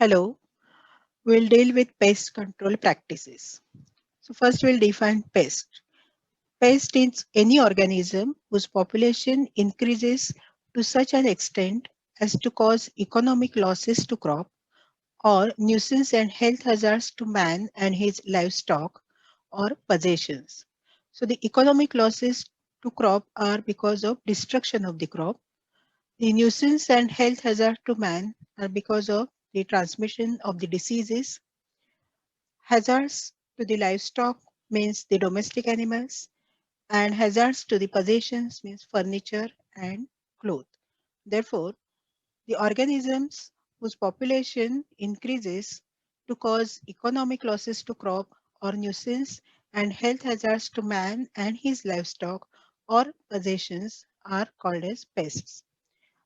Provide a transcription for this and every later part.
Hello, we'll deal with pest control practices. So first we'll define pest. Pest is any organism whose population increases to such an extent as to cause economic losses to crop or nuisance and health hazards to man and his livestock or possessions. So the economic losses to crop are because of destruction of the crop. The nuisance and health hazard to man are because of the transmission of the diseases. Hazards to the livestock means the domestic animals, and hazards to the possessions means furniture and cloth. Therefore, the organisms whose population increases to cause economic losses to crop or nuisance and health hazards to man and his livestock or possessions are called as pests.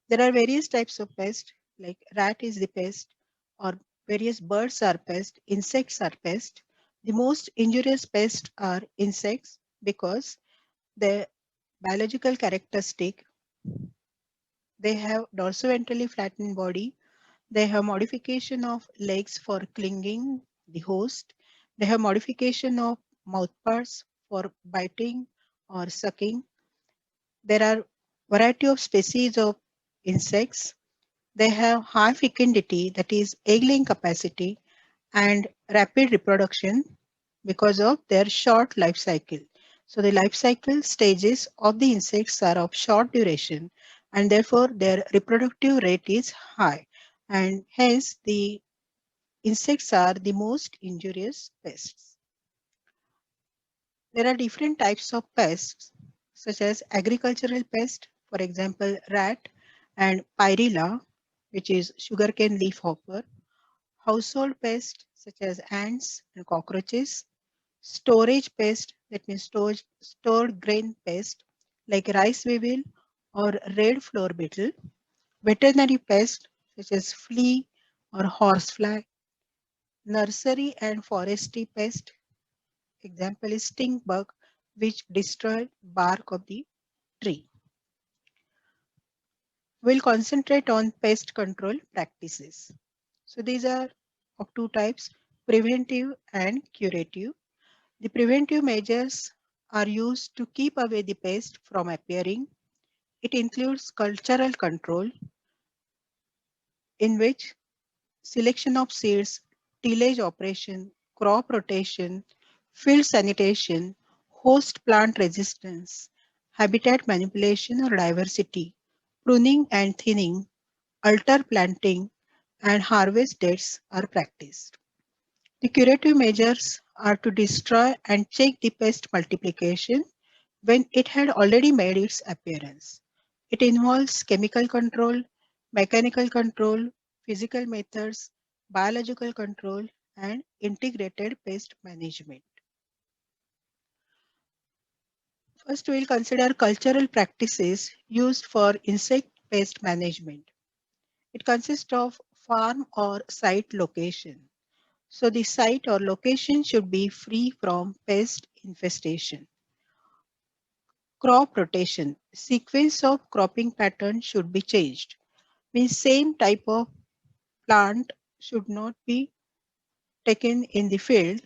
There are various types of pests, like rat is the pest, or various birds are pest, insects are pest. The most injurious pests are insects because their biological characteristic, they have dorsoventrally flattened body, they have modification of legs for clinging the host, they have modification of mouthparts for biting or sucking. There are variety of species of insects. They have high fecundity, that is egg laying capacity, and rapid reproduction because of their short life cycle. So the life cycle stages of the insects are of short duration and therefore their reproductive rate is high, and hence the insects are the most injurious pests. There are different types of pests such as agricultural pest, for example rat and pyrilla, which is sugarcane leaf hopper, household pests such as ants and cockroaches, storage pest, that means stored grain pest like rice weevil or red floor beetle, veterinary pest such as flea or horsefly, nursery and forestry pest, example is stink bug which destroy bark of the tree. We'll concentrate on pest control practices. So these are of two types, preventive and curative. The preventive measures are used to keep away the pest from appearing. It includes cultural control, in which selection of seeds, tillage operation, crop rotation, field sanitation, host plant resistance, habitat manipulation or diversity, pruning and thinning, alter planting, and harvest dates are practiced. The curative measures are to destroy and check the pest multiplication when it had already made its appearance. It involves chemical control, mechanical control, physical methods, biological control, and integrated pest management. First, we will consider cultural practices used for insect pest management. It consists of farm or site location. So the site or location should be free from pest infestation. Crop rotation. Sequence of cropping pattern should be changed. Means same type of plant should not be taken in the field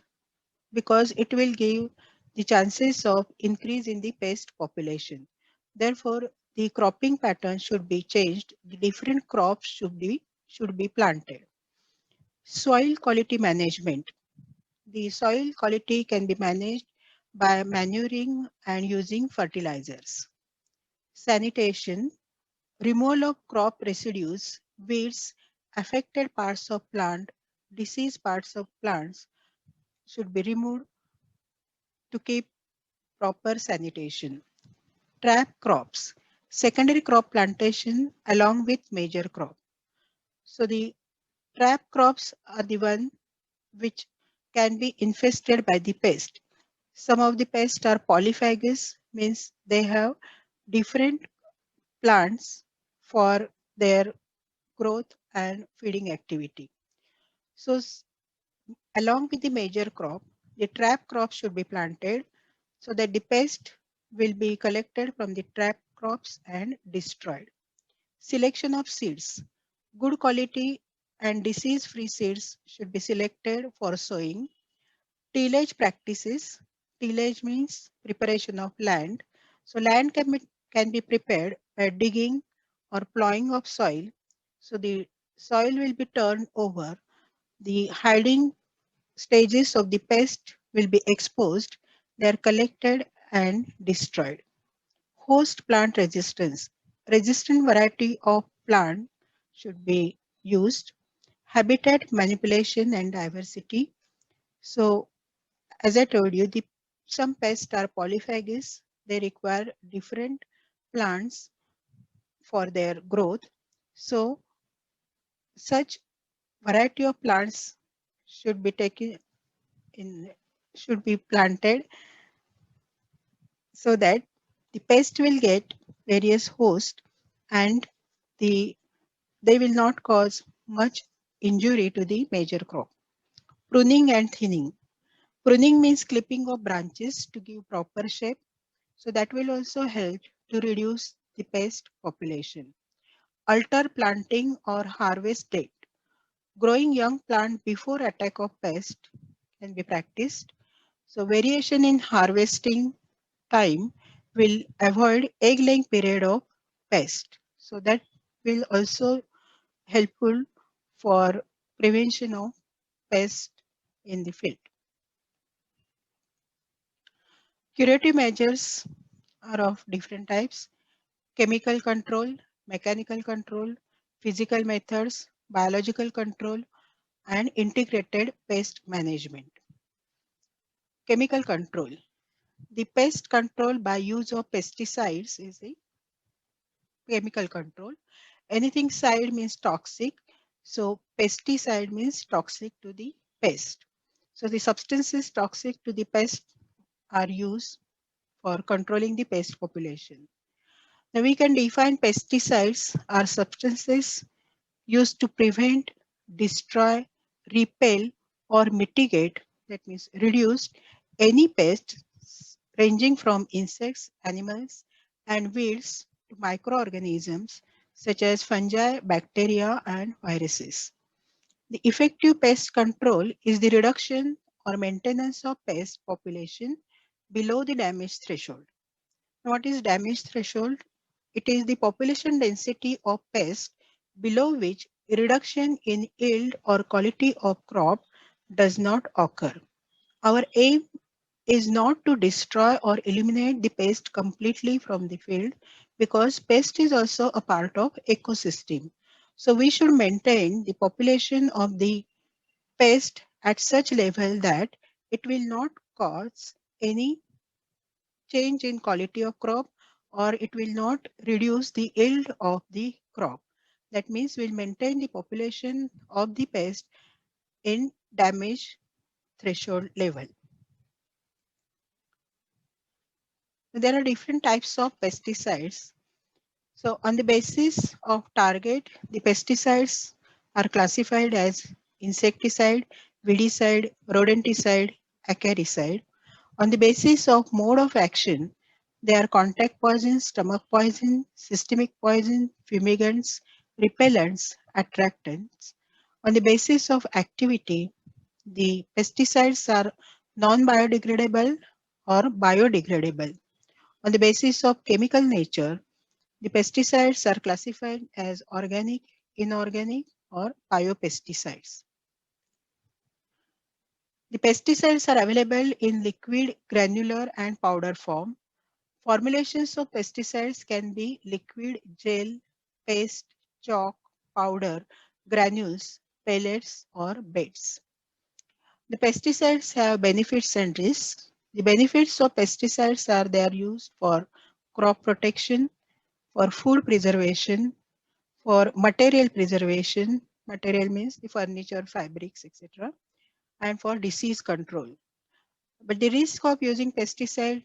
because it will give the chances of increase in the pest population. Therefore, the cropping pattern should be changed. The different crops should be planted. Soil quality management. The soil quality can be managed by manuring and using fertilizers. Sanitation, removal of crop residues, weeds, affected parts of plant, diseased parts of plants should be removed to keep proper sanitation. Trap crops, secondary crop plantation along with major crop. So the trap crops are the one which can be infested by the pest. Some of the pests are polyphagous, means they have different plants for their growth and feeding activity. So along with the major crop, the trap crop should be planted so that the pest will be collected from the trap crops and destroyed. Selection of seeds. Good quality and disease-free seeds should be selected for sowing. Tillage practices. Tillage means preparation of land. So land can be prepared by digging or plowing of soil. So the soil will be turned over. The hiding stages of the pest will be exposed. They are collected and destroyed. Host plant resistance. Resistant variety of plant should be used. Habitat manipulation and diversity. So as I told you, some pests are polyphagous. They require different plants for their growth. So such variety of plants should be taken in should be planted so that the pest will get various hosts and the they will not cause much injury to the major crop. Pruning and thinning. Pruning means clipping of branches to give proper shape. So that will also help to reduce the pest population. Alter planting or harvest date. Growing young plant before attack of pest can be practiced. So variation in harvesting time will avoid egg laying period of pest. So that will also helpful for prevention of pest in the field. Curative measures are of different types: chemical control, mechanical control, physical methods, biological control, and integrated pest management. Chemical control. The pest control by use of pesticides is the chemical control. Anything side means toxic. So pesticide means toxic to the pest. So the substances toxic to the pest are used for controlling the pest population. Now we can define pesticides are substances used to prevent, destroy, repel, or mitigate, that means reduce, any pests ranging from insects, animals, and weeds to microorganisms such as fungi, bacteria, and viruses. The effective pest control is the reduction or maintenance of pest population below the damage threshold. What is damage threshold? It is the population density of pests below which reduction in yield or quality of crop does not occur. Our aim is not to destroy or eliminate the pest completely from the field, because pest is also a part of ecosystem. So we should maintain the population of the pest at such level that it will not cause any change in quality of crop, or it will not reduce the yield of the crop. That means we'll maintain the population of the pest in damage threshold level. There are different types of pesticides. So on the basis of target, the pesticides are classified as insecticide, weedicide, rodenticide, acaricide. On the basis of mode of action, they are contact poison, stomach poison, systemic poison, fumigants, repellents, attractants. On the basis of activity, the pesticides are non-biodegradable or biodegradable. On the basis of chemical nature, the pesticides are classified as organic, inorganic, or biopesticides. The pesticides are available in liquid, granular, and powder form. Formulations of pesticides can be liquid, gel, paste, chalk, powder, granules, pellets, or beds. The pesticides have benefits and risks. The benefits of pesticides are they are used for crop protection, for food preservation, for material preservation, material means the furniture, fabrics, etc., and for disease control. But the risk of using pesticide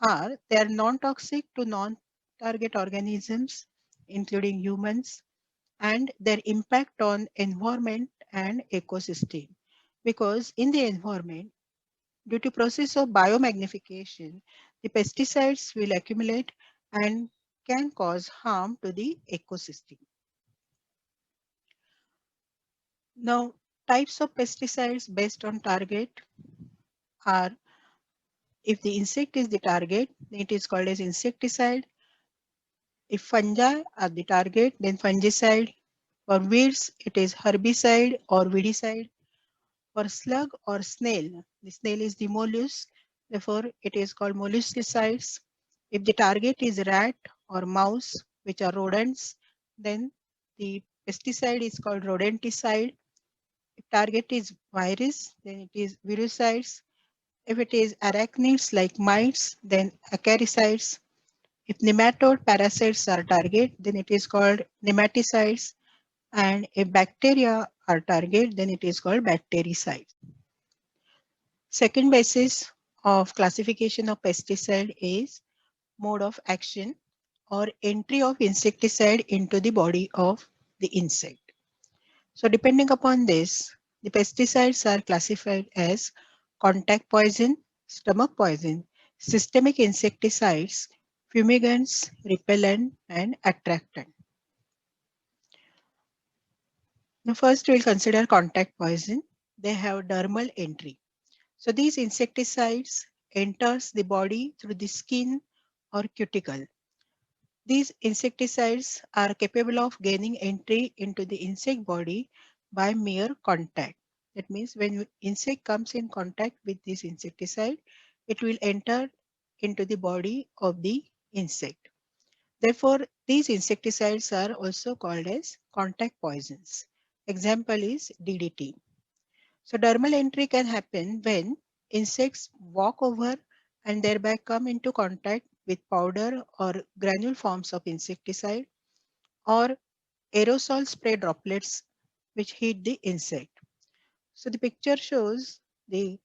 are they are non-toxic to non-target organisms, including humans, and their impact on environment and ecosystem. Because in the environment, due to process of biomagnification, the pesticides will accumulate and can cause harm to the ecosystem. Now, types of pesticides based on target are, if the insect is the target, then it is called as insecticide. If fungi are the target, then fungicide. For weeds, it is herbicide or weedicide. For slug or snail, the snail is the mollusk, therefore it is called molluscicides. If the target is rat or mouse, which are rodents, then the pesticide is called rodenticide. If target is virus, then it is virucides. If it is arachnids like mites, then acaricides. If nematode parasites are target, then it is called nematicides. And if bacteria are target, then it is called bactericides. Second basis of classification of pesticide is mode of action or entry of insecticide into the body of the insect. So depending upon this, the pesticides are classified as contact poison, stomach poison, systemic insecticides, fumigants, repellent, and attractant. Now first we'll consider contact poison. They have dermal entry. So these insecticides enters the body through the skin or cuticle. These insecticides are capable of gaining entry into the insect body by mere contact. That means when insect comes in contact with this insecticide, it will enter into the body of the insect. Therefore, these insecticides are also called as contact poisons. Example is DDT. So dermal entry can happen when insects walk over and thereby come into contact with powder or granule forms of insecticide or aerosol spray droplets which hit the insect. So the picture shows the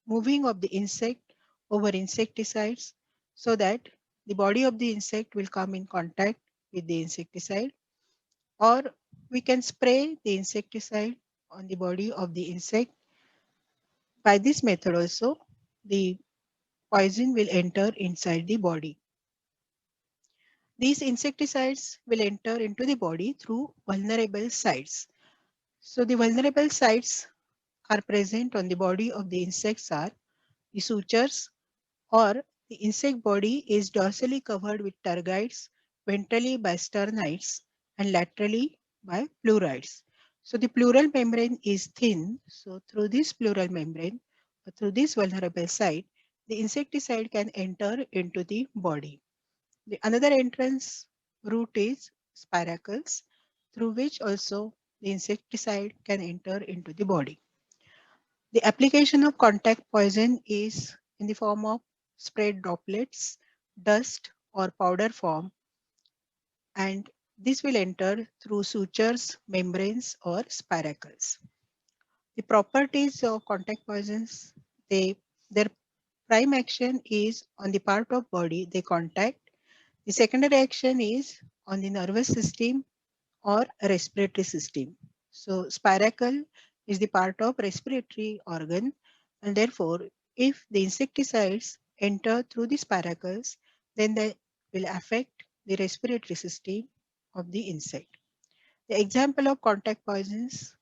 moving of the insect over insecticides so that the body of the insect will come in contact with the insecticide, or we can spray the insecticide on the body of the insect. By this method also, the poison will enter inside the body. These insecticides will enter into the body through vulnerable sites. So the vulnerable sites are present on the body of the insects are the sutures, or the insect body is dorsally covered with tergites, ventrally by sternites, and laterally by pleurites. So the pleural membrane is thin. So through this pleural membrane, or through this vulnerable site, the insecticide can enter into the body. The another entrance route is spiracles, through which also the insecticide can enter into the body. The application of contact poison is in the form of sprayed droplets, dust, or powder form, and this will enter through sutures, membranes, or spiracles. The properties of contact poisons, their prime action is on the part of body they contact. The secondary action is on the nervous system or respiratory system. So spiracle is the part of respiratory organ, and therefore if the insecticides enter through the spiracles, then they will affect the respiratory system of the insect. The example of contact poisons,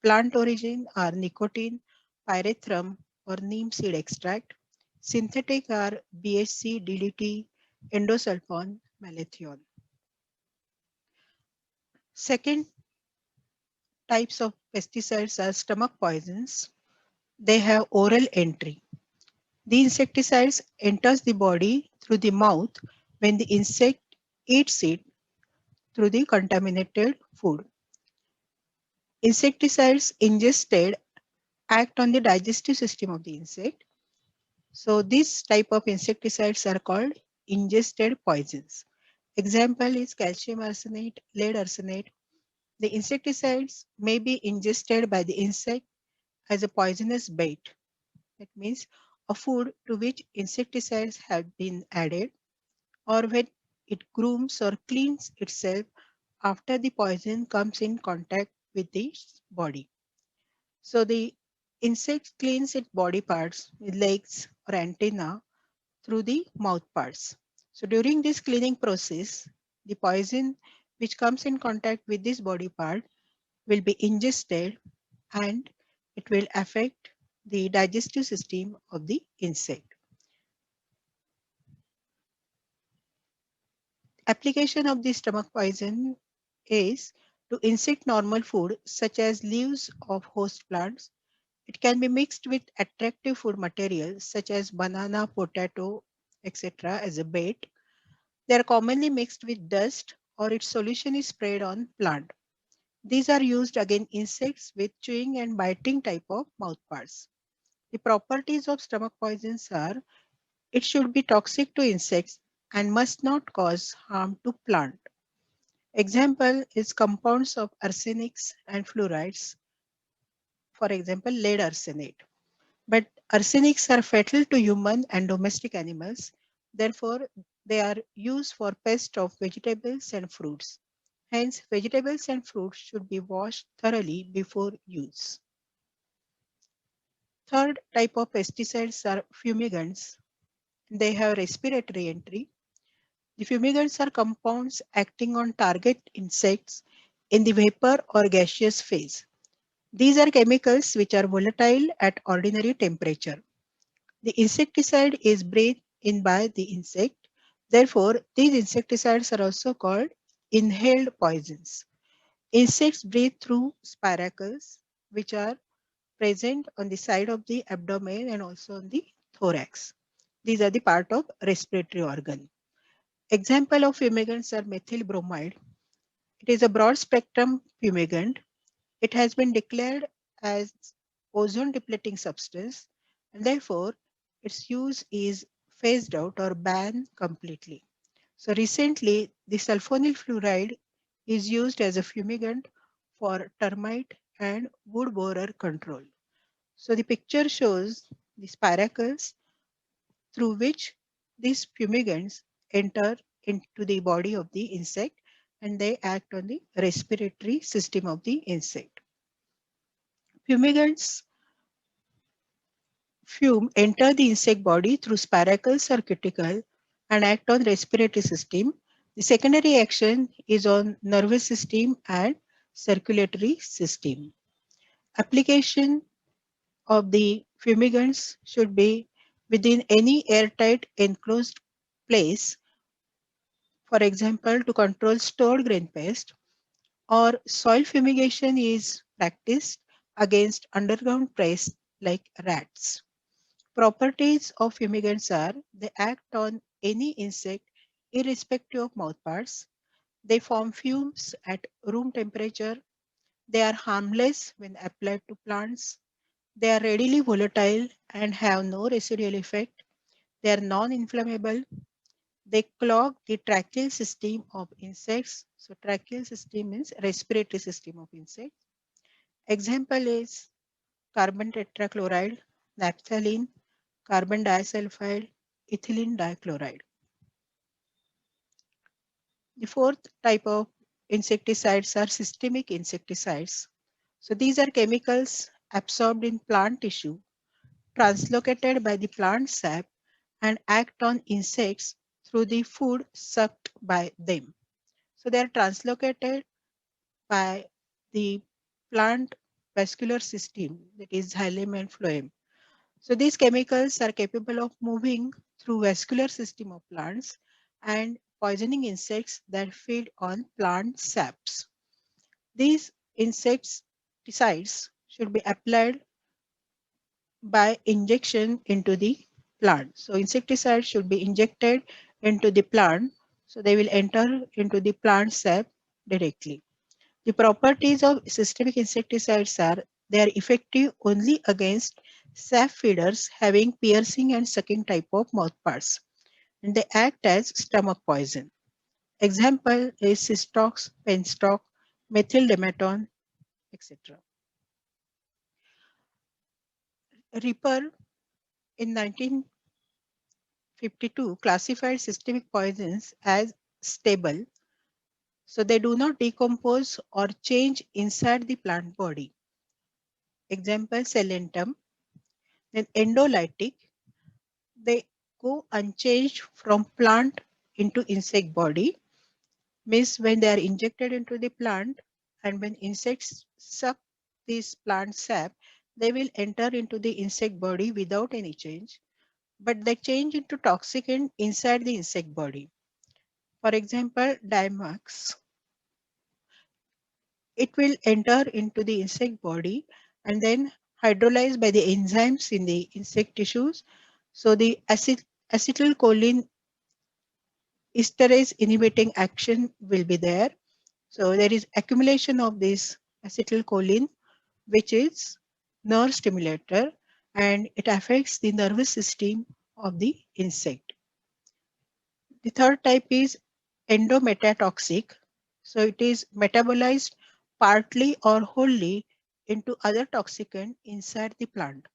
plant origin are nicotine, pyrethrum or neem seed extract. Synthetic are BHC, DDT, endosulfan, malathion. Second types of pesticides are stomach poisons. They have oral entry. The insecticides enters the body through the mouth when the insect eats it through the contaminated food. Insecticides ingested act on the digestive system of the insect. So this type of insecticides are called ingested poisons. Example is calcium arsenate, lead arsenate. The insecticides may be ingested by the insect as a poisonous bait. That means a food to which insecticides have been added, or when it grooms or cleans itself after the poison comes in contact with the body. So the insect cleans its body parts with legs or antenna through the mouth parts. So during this cleaning process, the poison which comes in contact with this body part will be ingested and it will affect the digestive system of the insect. Application of the stomach poison is to insect normal food such as leaves of host plants. It can be mixed with attractive food materials such as banana, potato, etc. as a bait. They are commonly mixed with dust or its solution is sprayed on plant. These are used against insects with chewing and biting type of mouthparts. The properties of stomach poisons are it should be toxic to insects and must not cause harm to plant. Example is compounds of arsenics and fluorides, for example, lead arsenate. But arsenics are fatal to human and domestic animals. Therefore, they are used for pest of vegetables and fruits. Hence, vegetables and fruits should be washed thoroughly before use. Third type of pesticides are fumigants. They have respiratory entry. The fumigants are compounds acting on target insects in the vapor or gaseous phase. These are chemicals which are volatile at ordinary temperature. The insecticide is breathed in by the insect. Therefore, these insecticides are also called inhaled poisons. Insects breathe through spiracles, which are present on the side of the abdomen and also on the thorax. These are the part of respiratory organ. Example of fumigants are methyl bromide. It is a broad spectrum fumigant. It has been declared as ozone depleting substance and therefore its use is phased out or banned completely. So recently the sulfonyl fluoride is used as a fumigant for termite and wood borer control. So the picture shows the spiracles through which these fumigants enter into the body of the insect and they act on the respiratory system of the insect. Fumigants fume enter the insect body through spiracles or cuticle and act on respiratory system. The secondary action is on nervous system and circulatory system. Application of the fumigants should be within any airtight enclosed place, for example, to control stored grain pest, or soil fumigation is practiced against underground pests like rats. Properties of fumigants are they act on any insect irrespective of mouthparts. They form fumes at room temperature. They are harmless when applied to plants. They are readily volatile and have no residual effect. They are non-inflammable. They clog the tracheal system of insects. So tracheal system means respiratory system of insects. Example is carbon tetrachloride, naphthalene, carbon disulfide, ethylene dichloride. The fourth type of insecticides are systemic insecticides. So these are chemicals absorbed in plant tissue, translocated by the plant sap and act on insects through the food sucked by them. So they are translocated by the plant vascular system, that is xylem and phloem. So these chemicals are capable of moving through vascular system of plants and poisoning insects that feed on plant saps. These insecticides should be applied by injection into the plant. So insecticides should be injected into the plant so they will enter into the plant sap directly. The properties of systemic insecticides are they are effective only against sap feeders having piercing and sucking type of mouthparts, and they act as stomach poison. Example is Cystox, Penstock, methyl etc. Ripper in 1952 classified systemic poisons as stable, so they do not decompose or change inside the plant body. Example Selentum. Then endolytic, they go unchanged from plant into insect body, means when they are injected into the plant and when insects suck this plant sap, they will enter into the insect body without any change, but they change into toxicant inside the insect body. For example, Dimax, it will enter into the insect body and then hydrolyze by the enzymes in the insect tissues. So the acetylcholine esterase inhibiting action will be there. So there is accumulation of this acetylcholine, which is nerve stimulator, and it affects the nervous system of the insect. The third type is endometatoxic. So it is metabolized partly or wholly into other toxicant inside the plant.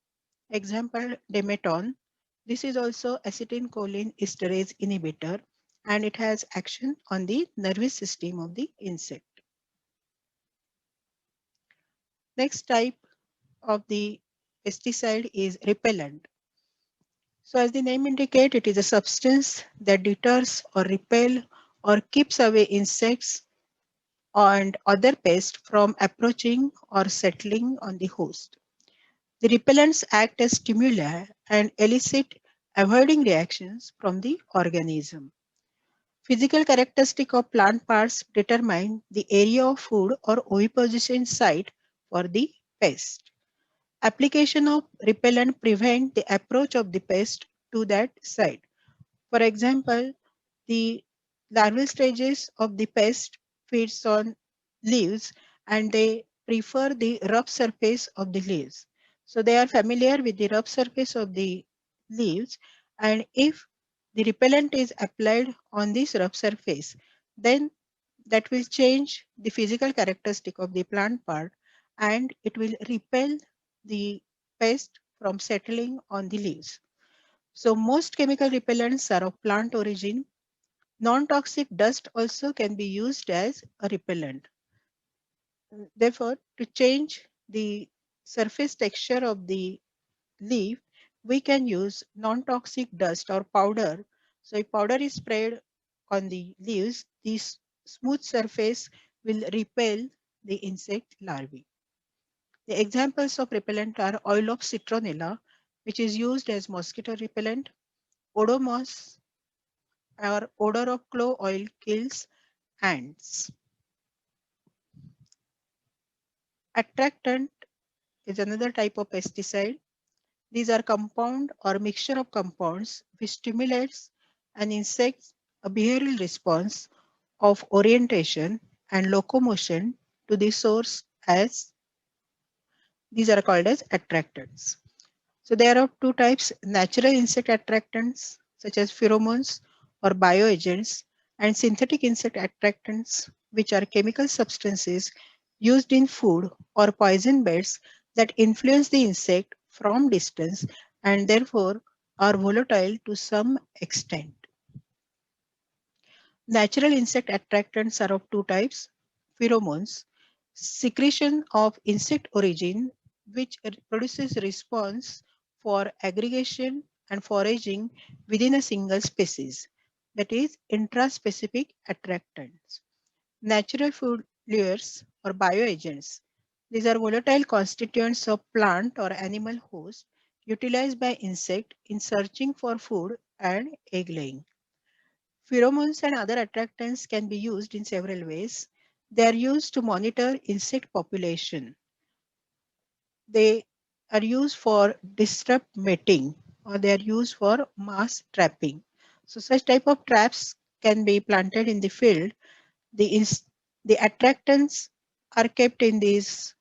Example, Demeton. This is also acetylcholine esterase inhibitor and it has action on the nervous system of the insect. Next type of the pesticide is repellent. So as the name indicates, it is a substance that deters or repel or keeps away insects and other pests from approaching or settling on the host. The repellents act as stimuli and elicit avoiding reactions from the organism. Physical characteristics of plant parts determine the area of food or oviposition site for the pest. Application of repellent prevent the approach of the pest to that site. For example, the larval stages of the pest feeds on leaves and they prefer the rough surface of the leaves. So they are familiar with the rough surface of the leaves, and if the repellent is applied on this rough surface, then that will change the physical characteristic of the plant part and it will repel the pest from settling on the leaves. So most chemical repellents are of plant origin. Non-toxic dust also can be used as a repellent. Therefore, to change the surface texture of the leaf, we can use non-toxic dust or powder. So if powder is sprayed on the leaves, this smooth surface will repel the insect larvae. The examples of repellent are oil of citronella, which is used as mosquito repellent. Odomos or odor of clove oil kills ants. Attractant is another type of pesticide. These are compound or mixture of compounds which stimulates an insect's a behavioral response of orientation and locomotion to the source as these are called as attractants. So there are two types, natural insect attractants such as pheromones or bioagents and synthetic insect attractants which are chemical substances used in food or poison baits that influence the insect from distance and therefore are volatile to some extent. Natural insect attractants are of two types, pheromones, secretion of insect origin which produces response for aggregation and foraging within a single species, that is intraspecific attractants. Natural food lures or bioagents. These are volatile constituents of plant or animal host utilized by insect in searching for food and egg laying. Pheromones and other attractants can be used in several ways. They are used to monitor insect population. They are used for disrupt mating or they are used for mass trapping. So such type of traps can be planted in the field. The attractants are kept in these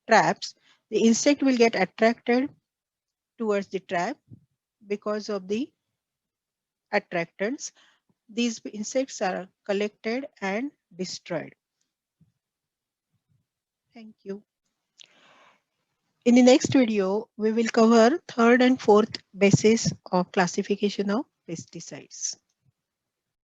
traps. The insect will get attracted towards the trap because of the attractants. These insects are collected and destroyed. Thank you. In the next video, we will cover third and fourth basis of classification of pesticides.